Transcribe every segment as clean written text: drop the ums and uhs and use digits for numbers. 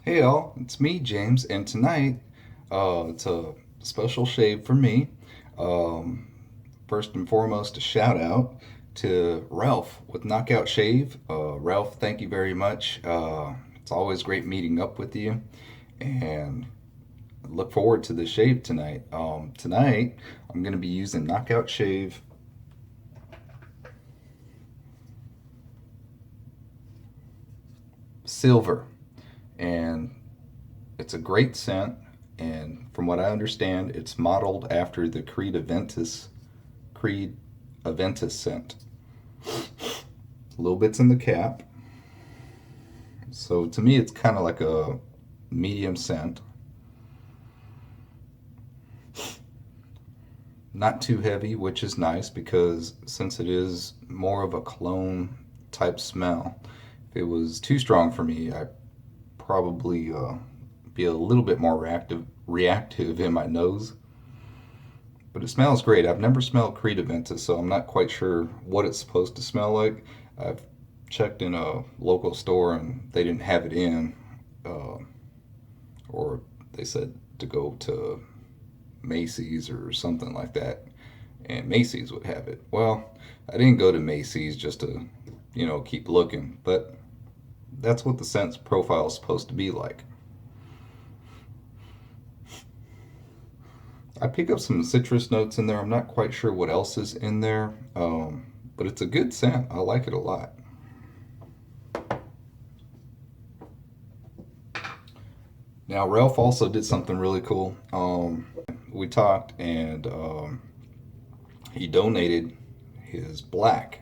Hey all, it's me, James, and tonight it's a special shave for me. Um, First and foremost, a shout out to Ralph with Knockout Shave. Ralph, thank you very much. It's always great meeting up with you, and I look forward to the shave tonight. Tonight, I'm going to be using Knockout Shave Silver, and it's a great scent. And from what I understand, it's modeled after the Creed Aventus scent. A little bits in the cap. So to me, it's kind of like a medium scent. Not too heavy, which is nice because since it is more of a cologne type smell, if it was too strong for me, I'd probably be a little bit more reactive in my nose. But it smells great. I've never smelled Creed Aventus, so I'm not quite sure what it's supposed to smell like. I've checked in a local store and they didn't have it in, uh, or they said to go to Macy's or something like that, and Macy's would have it. Well, I didn't go to Macy's just to, keep looking, but that's what the scent profile is supposed to be like. I pick up some citrus notes in there. I'm not quite sure what else is in there, but it's a good scent. I like it a lot. Now, Ralph also did something really cool. We talked, and he donated his black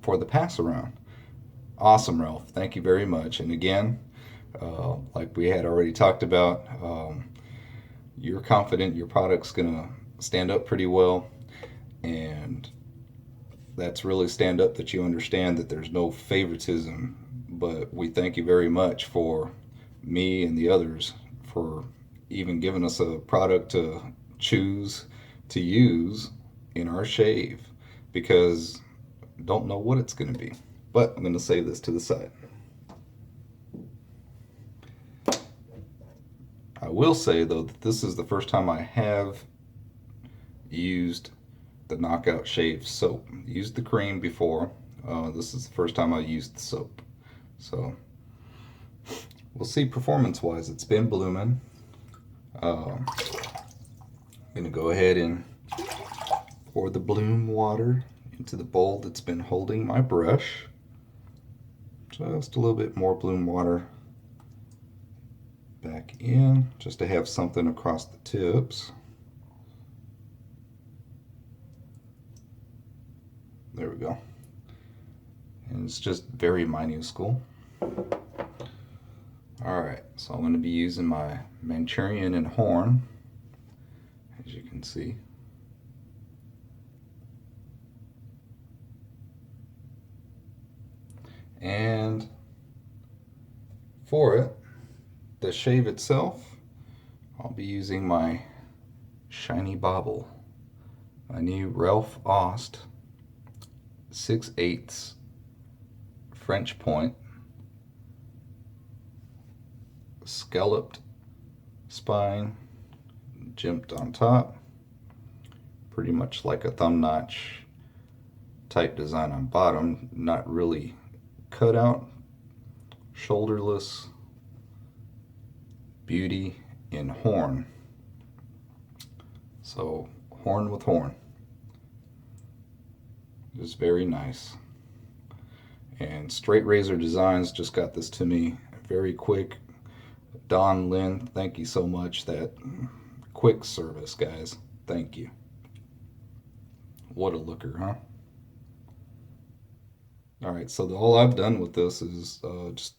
for the pass around. Awesome, Ralph. Thank you very much. And again, like we had already talked about, you're confident your product's going to stand up pretty well. And that's really stand up that you understand that there's no favoritism. But we thank you very much for me and the others for even giving us a product to choose to use in our shave because don't know what it's going to be. But I'm going to save this to the side. I will say though that this is the first time I have used the Knockout Shave soap. Used the cream before. This is the first time I used the soap. So we'll see performance wise. It's been blooming. I'm going to go ahead and pour the bloom water into the bowl that's been holding my brush. Just a little bit more bloom water back in just to have something across the tips. There we go. And it's just very minuscule. Alright, so I'm going to be using my Manchurian and Horn, as you can see. And for it, the shave itself, I'll be using my Shiny Bobble, my new Ralf Aust 6/8 French point scalloped spine, jimped on top, pretty much like a thumb notch type design on bottom, not really cut out, shoulderless beauty in horn. So horn with horn. Just very nice. And Straight Razor Designs just got this to me very quick. Don Lynn, thank you so much. That quick service, guys. Thank you. What a looker, huh? All right, so all I've done with this is just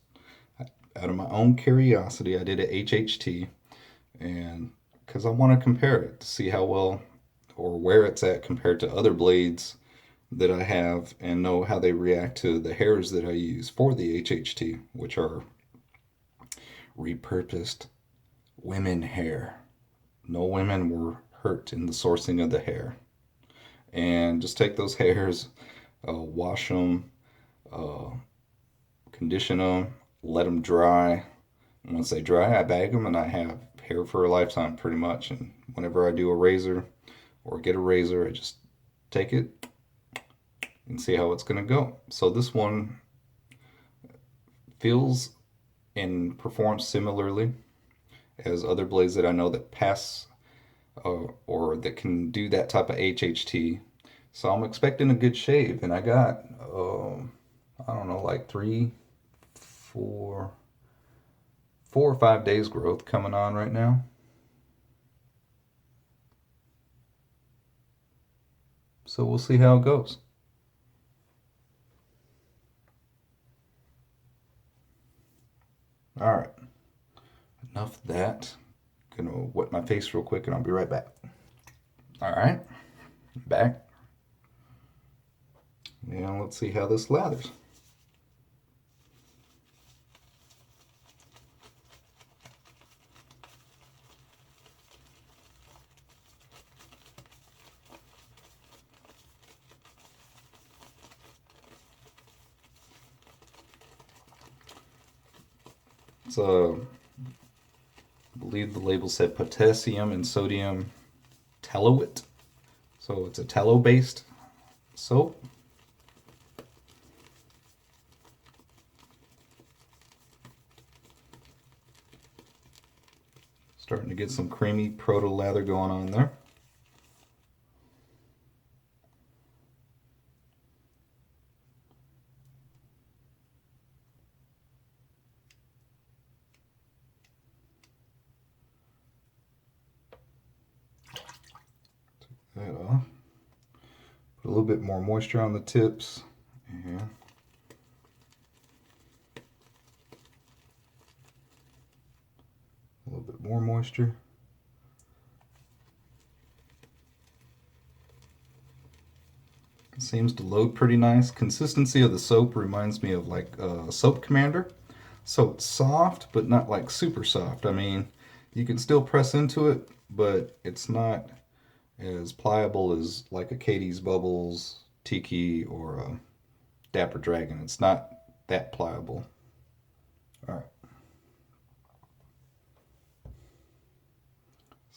out of my own curiosity, I did a HHT, and because I want to compare it to see how well or where it's at compared to other blades that I have and know how they react to the hairs that I use for the HHT, which are repurposed women hair. No women were hurt in the sourcing of the hair. And just take those hairs, wash them, uh, condition them, let them dry. And once they dry, I bag them and I have hair for a lifetime pretty much. And whenever I do a razor or get a razor, I just take it and see how it's going to go. So this one feels and performs similarly as other blades that I know that pass or that can do that type of HHT. So I'm expecting a good shave, and I got I don't know, like 4 or 5 days growth coming on right now. So we'll see how it goes. All right, enough of that. Gonna wet my face real quick and I'll be right back. All right, back. Now let's see how this lathers. It's I believe the label said potassium and sodium tallowit. So it's a tallow based soap. Starting to get some creamy proto lather going on there. Take that off. Put a little bit more moisture on the tips. And a little bit more moisture. It seems to load pretty nice. Consistency of the soap reminds me of like Soap Commander. So it's soft, but not like super soft. I mean, you can still press into it, but it's not as pliable as like a Katie's Bubbles, Tiki, or a Dapper Dragon. It's not that pliable. All right.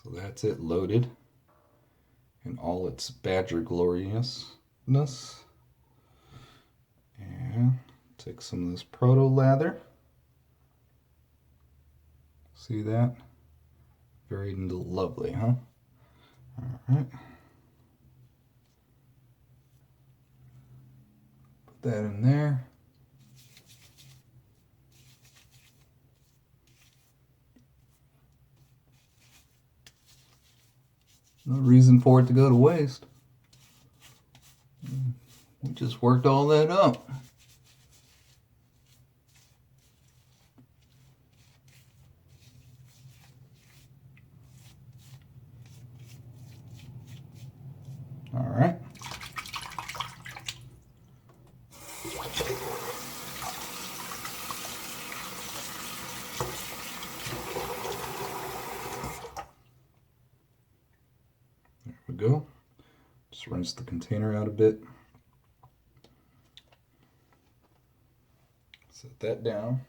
So that's it loaded in all its badger gloriousness. And take some of this proto lather. See that? Very lovely, huh? All right. Put that in there. No reason for it to go to waste. We just worked all that up. All right. There we go. Just rinse the container out a bit. Set that down.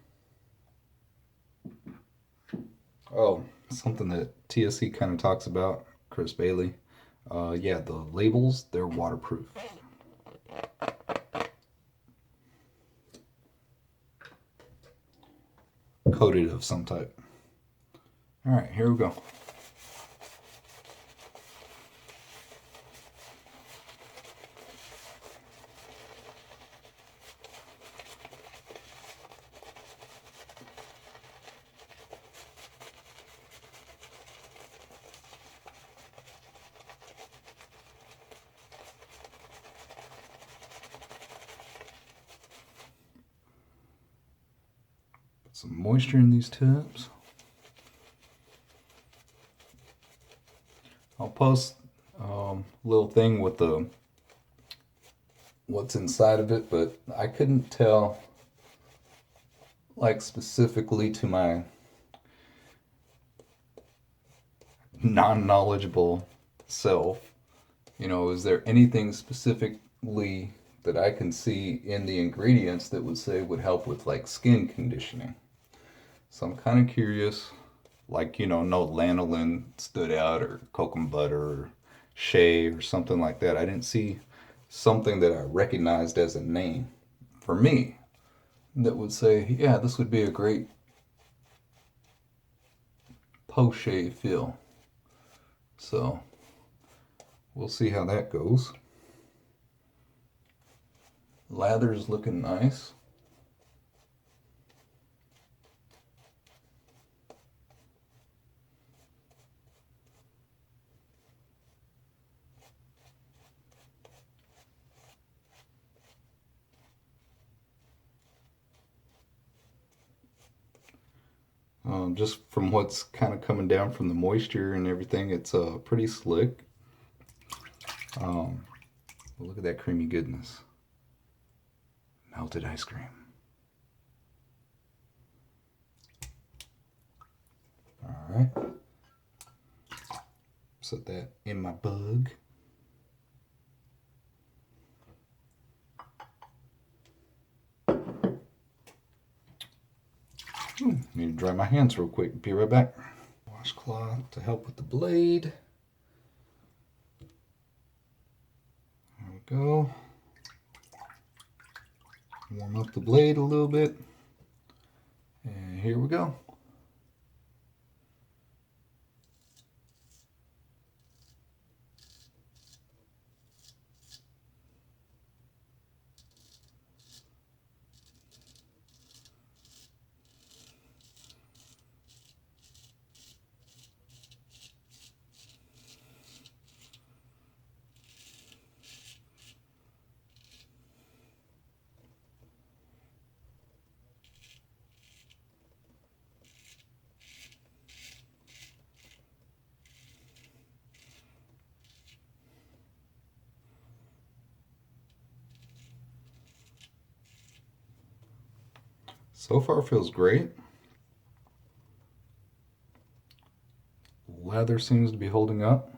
Oh, something that TSC kind of talks about, Chris Bailey. Yeah, the labels, they're waterproof. Coated of some type. All right, here we go. Some moisture in these tips. I'll post a little thing with the what's inside of it, but I couldn't tell, like specifically to my non-knowledgeable self, you know, is there anything specifically that I can see in the ingredients that would say would help with like skin conditioning. So I'm kind of curious, like, no lanolin stood out or cocoa butter or shave or something like that. I didn't see something that I recognized as a name for me that would say, yeah, this would be a great post shave feel. So we'll see how that goes. Lather's looking nice. Just from what's kind of coming down from the moisture and everything, it's pretty slick. Look at that creamy goodness. Melted ice cream. All right. Set that in my bug. Need to dry my hands real quick. Be right back. Washcloth to help with the blade. There we go. Warm up the blade a little bit. And here we go. So far feels great. Leather seems to be holding up.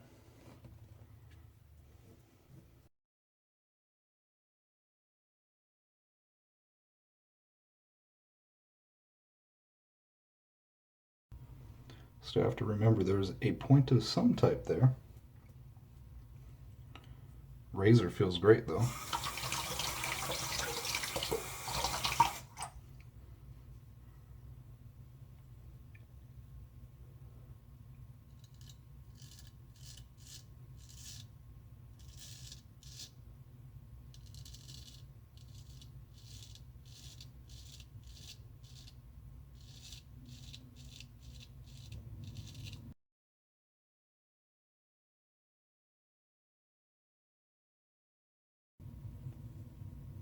Still have to remember there's a point of some type there. Razor feels great though.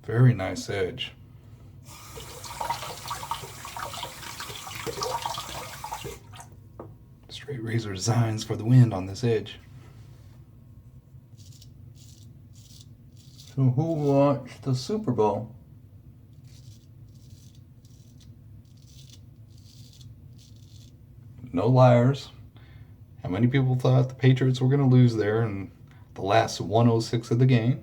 Very nice edge. Straight razor designs for the wind on this edge. So who watched the Super Bowl? No liars. How many people thought the Patriots were going to lose there in the last 106 of the game?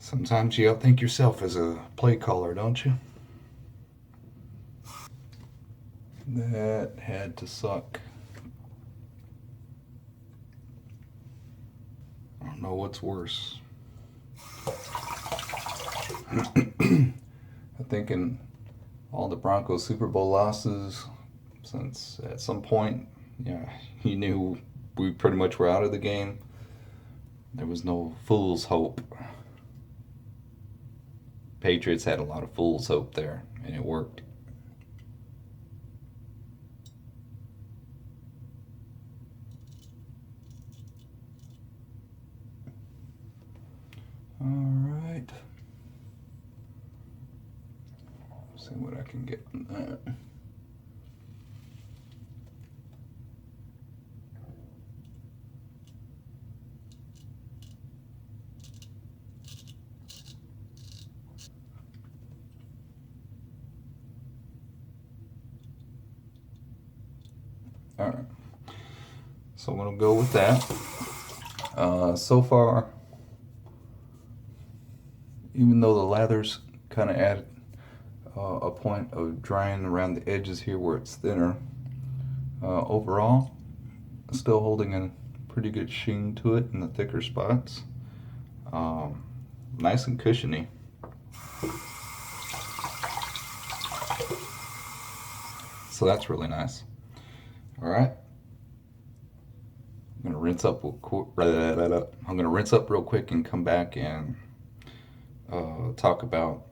Sometimes you outthink yourself as a play caller, don't you? That had to suck. I don't know what's worse. I think in all the Broncos Super Bowl losses, since at some point, yeah, he knew we pretty much were out of the game. There was no fool's hope. Patriots had a lot of fool's hope there, and it worked. All right. See what I can get from that. All right. So I'm gonna go with that. So far, even though the lather's kind of at a point of drying around the edges here where it's thinner, overall, still holding a pretty good sheen to it in the thicker spots. Nice and cushiony. So that's really nice. All right. I'm gonna rinse up real quick and come back and talk about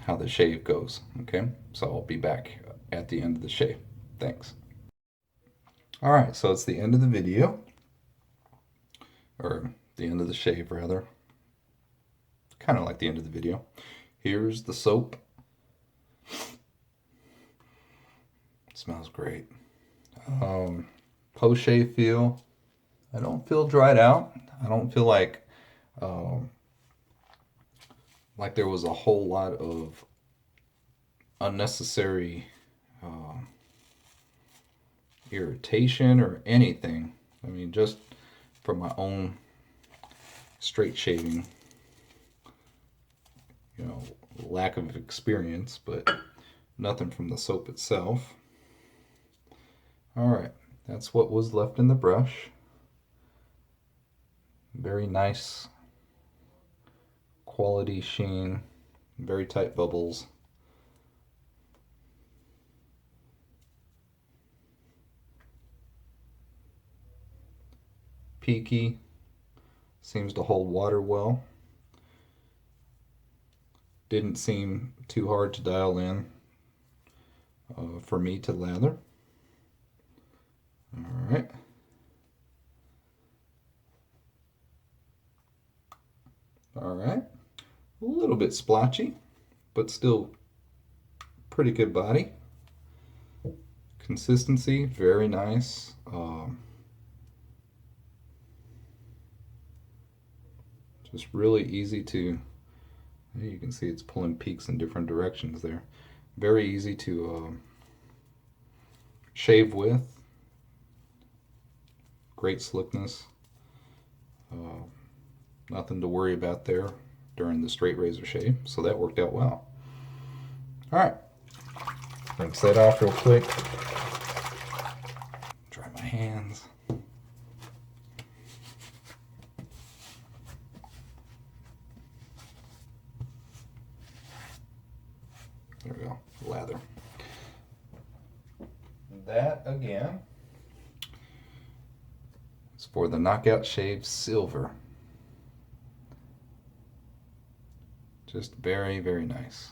how the shave goes. Okay, so I'll be back at the end of the shave. Thanks. All right, so it's the end of the video, or the end of the shave rather. Kind of like the end of the video. Here's the soap. It smells great. Post shave feel. I don't feel dried out. I don't feel like there was a whole lot of unnecessary irritation or anything. I mean, just from my own straight shaving, lack of experience, but nothing from the soap itself. All right, that's what was left in the brush. Very nice quality sheen, very tight bubbles. Peaky, seems to hold water well. Didn't seem too hard to dial in for me to lather. All right. All right. A little bit splotchy, but still pretty good body. Consistency, very nice. Just really easy to, you can see it's pulling peaks in different directions there. Very easy to shave with. Great slickness. Nothing to worry about there during the straight razor shave, so that worked out well. All right, rinse that off real quick. Dry my hands. There we go, lather. That again is for the Knockout Shave Silver. Just very, very nice.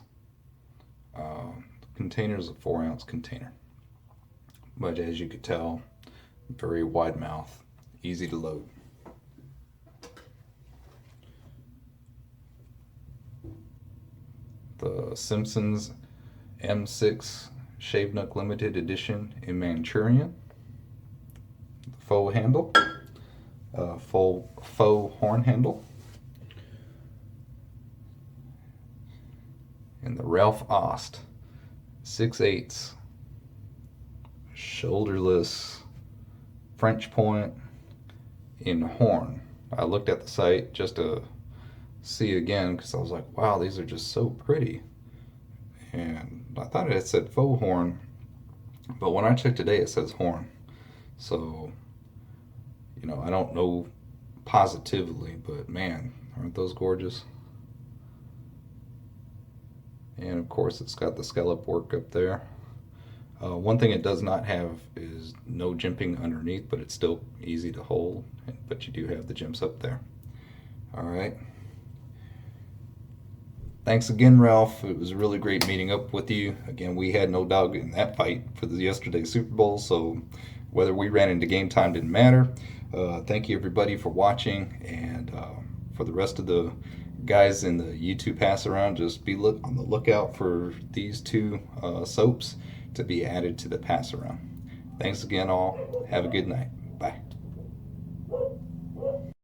Container is a 4-ounce container, but as you could tell, very wide mouth, easy to load. The Simpsons M6 Shave Nook Limited Edition in Manchurian. Faux handle, faux horn handle. And the Ralf Aust 6/8 shoulderless French point in horn. I looked at the site just to see again because I was like, wow, these are just so pretty. And I thought it said faux horn, but when I checked today it says horn. So, I don't know positively, but man, aren't those gorgeous? And of course it's got the scallop work up there. One thing it does not have is no jimping underneath, but it's still easy to hold, but you do have the jimps up there. All right. Thanks again, Ralph. It was really great meeting up with you. Again, we had no dog in that fight for the yesterday's Super Bowl, so whether we ran into game time didn't matter. Thank you everybody for watching, and for the rest of the guys in the YouTube pass around, just be on the lookout for these two soaps to be added to the pass around. Thanks again all. Have a good night.